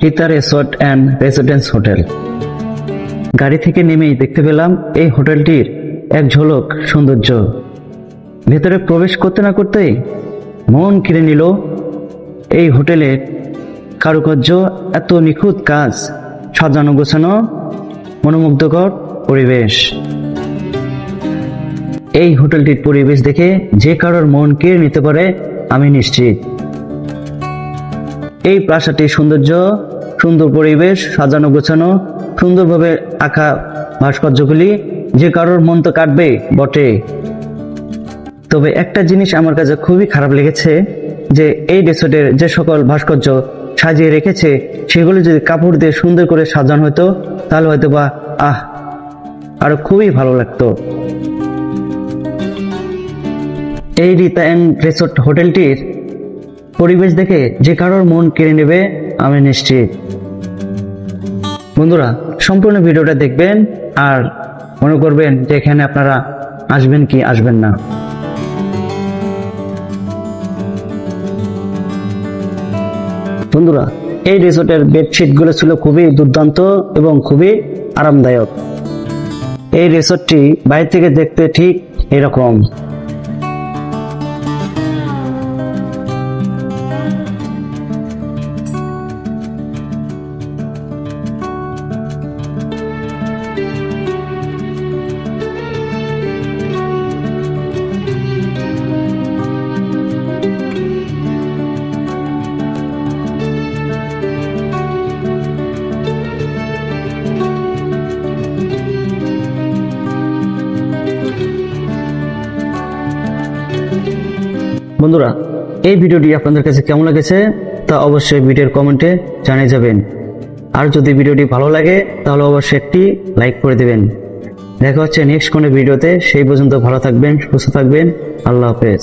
Rita resort and residence hotel. গাড়ি থেকে নেমেই দেখতে পেলাম এই হোটেলটির এক ঝলক সৌন্দর্য। ভেতরে প্রবেশ করতে না করতেই মন কেড়ে নিল এই হোটেলের কারুকার্য, এত নিখুঁত কাজ, সাজানো গোছানো, মনোমুগ্ধকর পরিবেশ। এই হোটেলটির পরিবেশ দেখে যে কারোর মন কেড়ে নিতে পারে আমি নিশ্চিত। এই প্রাসাদটির সৌন্দর্য, সুন্দর পরিবেশ, সাজানো গোছানো, সুন্দরভাবে আঁকা ভাস্কর্যগুলি যে কারোর মন তো কাটবে বটে। তবে একটা জিনিস আমার কাছে খুবই খারাপ লেগেছে, যে এই রিসোর্টের যে সকল ভাস্কর্য সাজিয়ে রেখেছে সেগুলো যদি কাপড় দিয়ে সুন্দর করে সাজানো হতো তাহলে হয়তো বা আরো খুবই ভালো লাগতো। এই রিতা অ্যান্ড রিসোর্ট হোটেলটির পরিবেশ দেখে যে কারোর মন কেড়ে নেবে আমি নিশ্চিত। বন্ধুরা, সম্পূর্ণ ভিডিওটা দেখবেন আর মনে করবেন যে এখানে আপনারা আসবেন কি আসবেন না। বন্ধুরা, এই রিসোর্টের বেডশিট গুলো ছিল খুবই দুর্দান্ত এবং খুবই আরামদায়ক। এই রিসোর্টটি বাইরে থেকে দেখতে ঠিক এরকম। বন্ধুরা, এই ভিডিওটি আপনাদের কাছে কেমন লেগেছে তা অবশ্যই ভিডিওর কমেন্টে জানিয়ে যাবেন। আর যদি ভিডিওটি ভালো লাগে তাহলে অবশ্যই একটি লাইক করে দেবেন। দেখা হচ্ছে নেক্সট কোনো ভিডিওতে। সেই পর্যন্ত ভালো থাকবেন, সুস্থ থাকবেন। আল্লাহ হাফেজ।